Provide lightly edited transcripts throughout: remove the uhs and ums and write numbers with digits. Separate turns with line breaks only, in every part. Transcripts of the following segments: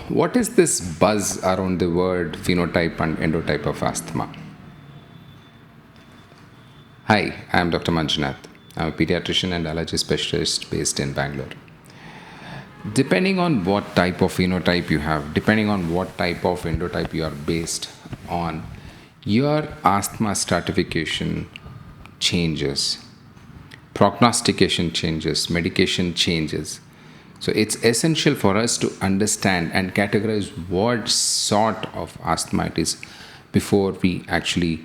what is this buzz around the word phenotype and endotype of asthma? Hi, I am Dr. Manjunath. I'm a pediatrician and allergy specialist based in Bangalore. Depending on what type of phenotype you have, depending on what type of endotype you are based on, your asthma stratification changes, prognostication changes, medication changes. So it's essential for us to understand and categorize what sort of asthma it is before we actually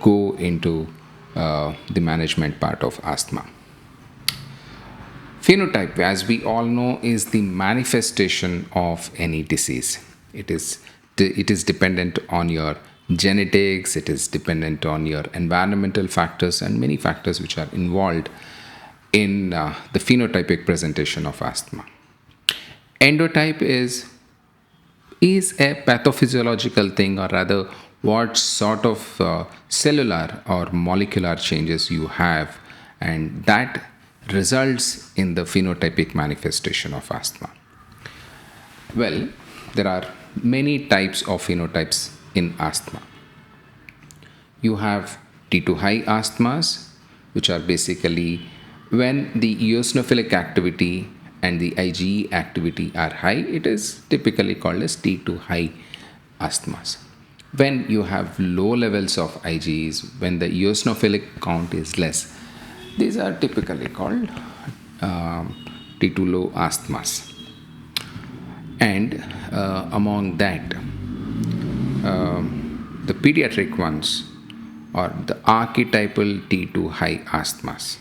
go into the management part of asthma. Phenotype, as we all know, is the manifestation of any disease. It is dependent on your genetics, it is dependent on your environmental factors and many factors which are involved in the phenotypic presentation of asthma. Endotype is a pathophysiological thing, or rather what sort of cellular or molecular changes you have, and that results in the phenotypic manifestation of asthma. Well, there are many types of phenotypes in asthma. You have T2 high asthmas, which are basically when the eosinophilic activity and the IgE activity are high. It is typically called as T2 high asthmas. When you have low levels of IgEs, when the eosinophilic count is less, these are typically called T2 low asthmas. And among that, the pediatric ones are the archetypal T2 high asthmas.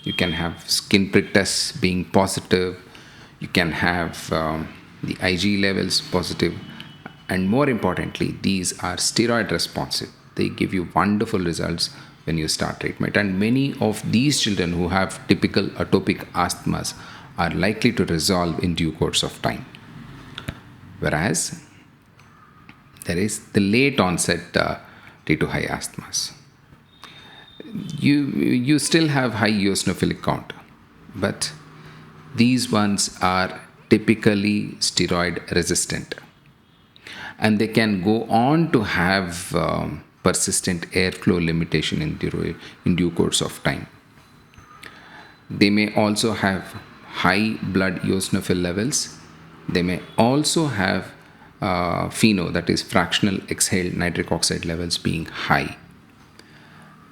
You can have skin prick tests being positive, you can have the IgE levels positive, and more importantly, these are steroid responsive. They give you wonderful results when you start treatment, and many of these children who have typical atopic asthmas are likely to resolve in due course of time. Whereas there is the late onset T2 high asthmas. You still have high eosinophilic count, but these ones are typically steroid resistant, and they can go on to have persistent airflow limitation in due course of time. They may also have high blood eosinophil levels. They may also have FeNO, that is fractional exhaled nitric oxide levels, being high.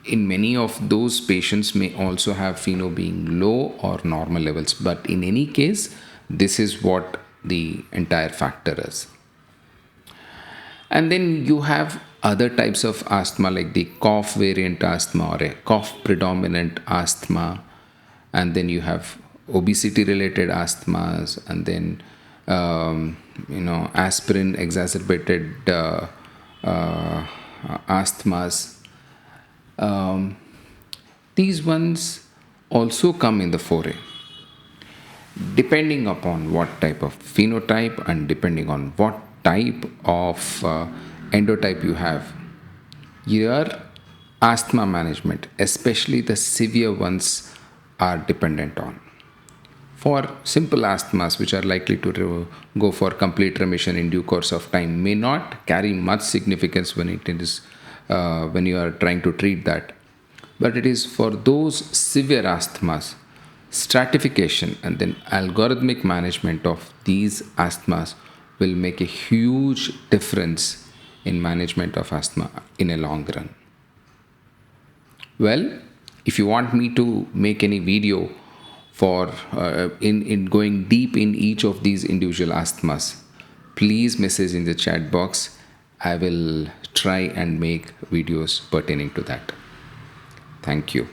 In many of those patients may also have FeNO being low or normal levels, but in any case, this is what the entire factor is. And then you have other types of asthma like the cough variant asthma or a cough predominant asthma, and then you have obesity related asthmas, and then aspirin exacerbated asthmas. These ones also come in the foray, depending upon what type of phenotype and depending on what type of endotype you have. Your asthma management, especially the severe ones, are dependent on. For simple asthmas, which are likely to go for complete remission in due course of time, may not carry much significance when you are trying to treat that. But it is for those severe asthmas, stratification and then algorithmic management of these asthmas will make a huge difference in management of asthma in a long run. Well, if you want me to make any video for in going deep in each of these individual asthmas, please message in the chat box. I will try and make videos pertaining to that. Thank you.